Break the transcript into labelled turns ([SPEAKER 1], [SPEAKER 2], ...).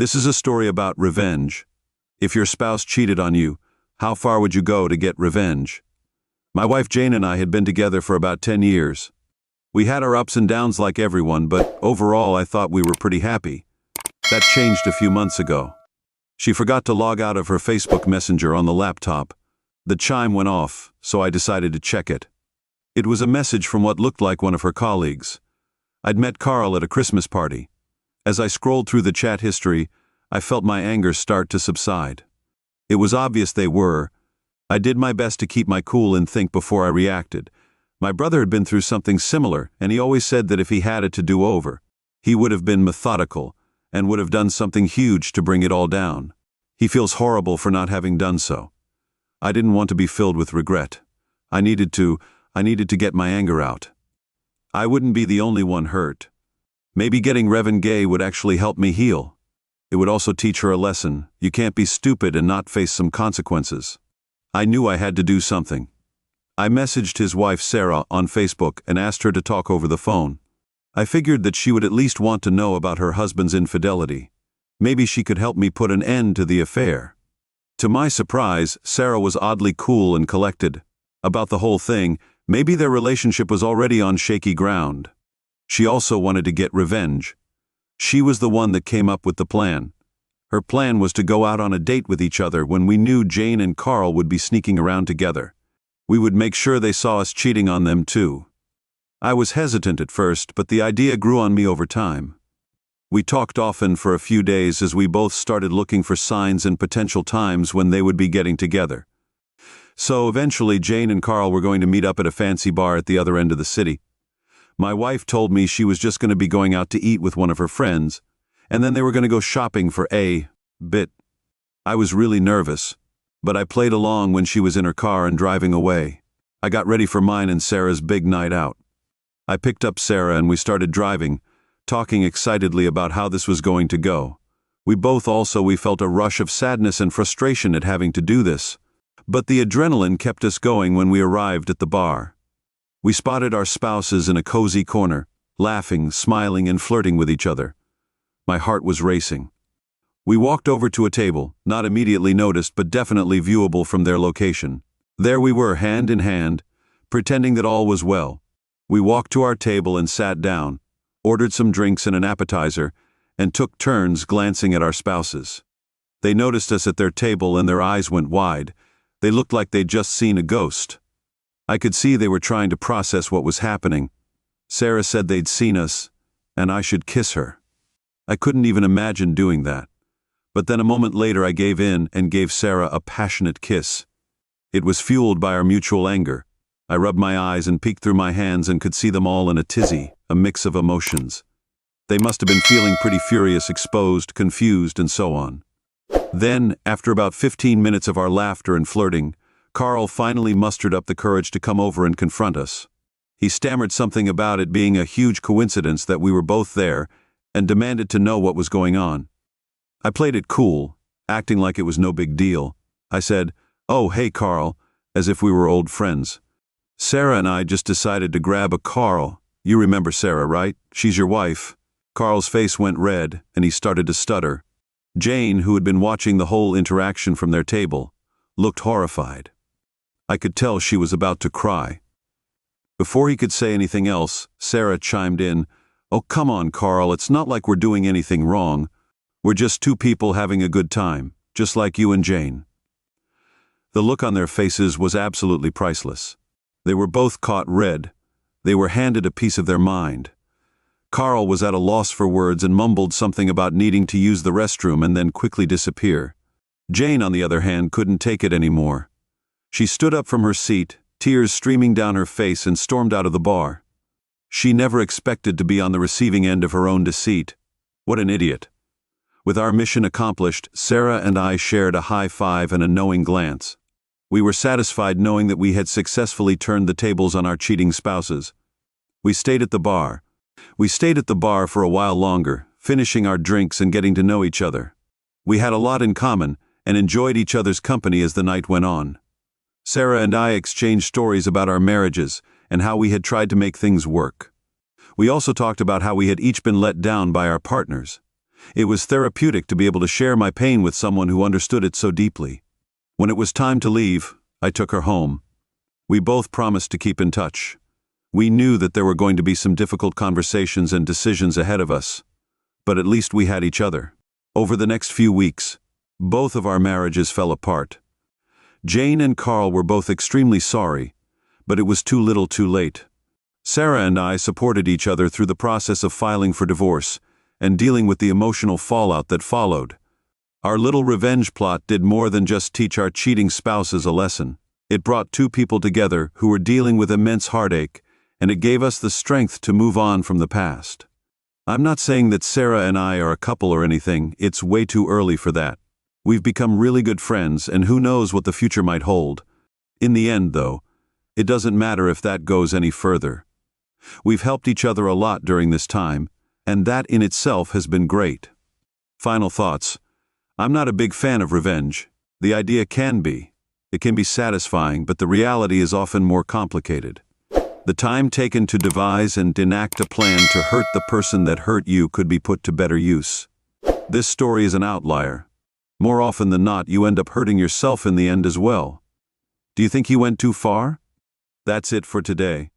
[SPEAKER 1] This is a story about revenge. If your spouse cheated on you, how far would you go to get revenge? My wife Jane and I had been together for about 10 years. We had our ups and downs like everyone, but overall I thought we were pretty happy. That changed a few months ago. She forgot to log out of her Facebook Messenger on the laptop. The chime went off, so I decided to check it. It was a message from what looked like one of her colleagues. I'd met Carl at a Christmas party. As I scrolled through the chat history, I felt my anger start to subside. It was obvious they were. I did my best to keep my cool and think before I reacted. My brother had been through something similar, and he always said that if he had it to do over, he would have been methodical and would have done something huge to bring it all down. He feels horrible for not having done so. I didn't want to be filled with regret. I needed to get my anger out. I wouldn't be the only one hurt. Maybe getting revenge would actually help me heal. It would also teach her a lesson. You can't be stupid and not face some consequences. I knew I had to do something. I messaged his wife Sarah on Facebook and asked her to talk over the phone. I figured that she would at least want to know about her husband's infidelity. Maybe she could help me put an end to the affair. To my surprise, Sarah was oddly cool and collected. About the whole thing, maybe their relationship was already on shaky ground. She also wanted to get revenge. She was the one that came up with the plan. Her plan was to go out on a date with each other when we knew Jane and Carl would be sneaking around together. We would make sure they saw us cheating on them too. I was hesitant at first, but the idea grew on me over time. We talked often for a few days as we both started looking for signs and potential times when they would be getting together. So eventually Jane and Carl were going to meet up at a fancy bar at the other end of the city. My wife told me she was just going to be going out to eat with one of her friends, and then they were going to go shopping for a bit. I was really nervous, but I played along when she was in her car and driving away. I got ready for mine and Sarah's big night out. I picked up Sarah and we started driving, talking excitedly about how this was going to go. We felt a rush of sadness and frustration at having to do this, but the adrenaline kept us going when we arrived at the bar. We spotted our spouses in a cozy corner, laughing, smiling, and flirting with each other. My heart was racing. We walked over to a table, not immediately noticed but definitely viewable from their location. There we were, hand in hand, pretending that all was well. We walked to our table and sat down, ordered some drinks and an appetizer, and took turns glancing at our spouses. They noticed us at their table and their eyes went wide. They looked like they'd just seen a ghost. I could see they were trying to process what was happening. Sarah said they'd seen us, and I should kiss her. I couldn't even imagine doing that. But then a moment later I gave in and gave Sarah a passionate kiss. It was fueled by our mutual anger. I rubbed my eyes and peeked through my hands and could see them all in a tizzy, a mix of emotions. They must have been feeling pretty furious, exposed, confused, and so on. Then, after about 15 minutes of our laughter and flirting, Carl finally mustered up the courage to come over and confront us. He stammered something about it being a huge coincidence that we were both there and demanded to know what was going on. I played it cool, acting like it was no big deal. I said, "Oh, hey Carl," as if we were old friends. "Sarah and I just decided to grab a Carl. You remember Sarah, right? She's your wife." Carl's face went red and he started to stutter. Jane, who had been watching the whole interaction from their table, looked horrified. I could tell she was about to cry. Before he could say anything else, Sarah chimed in, "Oh, come on, Carl, it's not like we're doing anything wrong. We're just two people having a good time, just like you and Jane." The look on their faces was absolutely priceless. They were both caught red. They were handed a piece of their mind. Carl was at a loss for words and mumbled something about needing to use the restroom and then quickly disappear. Jane, on the other hand, couldn't take it anymore. She stood up from her seat, tears streaming down her face, and stormed out of the bar. She never expected to be on the receiving end of her own deceit. What an idiot. With our mission accomplished, Sarah and I shared a high five and a knowing glance. We were satisfied knowing that we had successfully turned the tables on our cheating spouses. We stayed at the bar. For a while longer, finishing our drinks and getting to know each other. We had a lot in common and enjoyed each other's company as the night went on. Sarah and I exchanged stories about our marriages and how we had tried to make things work. We also talked about how we had each been let down by our partners. It was therapeutic to be able to share my pain with someone who understood it so deeply. When it was time to leave, I took her home. We both promised to keep in touch. We knew that there were going to be some difficult conversations and decisions ahead of us, but at least we had each other. Over the next few weeks, both of our marriages fell apart. Jane and Carl were both extremely sorry, but it was too little too late. Sarah and I supported each other through the process of filing for divorce and dealing with the emotional fallout that followed. Our little revenge plot did more than just teach our cheating spouses a lesson. It brought two people together who were dealing with immense heartache, and it gave us the strength to move on from the past. I'm not saying that Sarah and I are a couple or anything. It's way too early for that. We've become really good friends, and who knows what the future might hold. In the end, though, it doesn't matter if that goes any further. We've helped each other a lot during this time, and that in itself has been great. Final thoughts. I'm not a big fan of revenge. The idea can be. It can be satisfying, but the reality is often more complicated. The time taken to devise and enact a plan to hurt the person that hurt you could be put to better use. This story is an outlier. More often than not, you end up hurting yourself in the end as well. Do you think he went too far? That's it for today.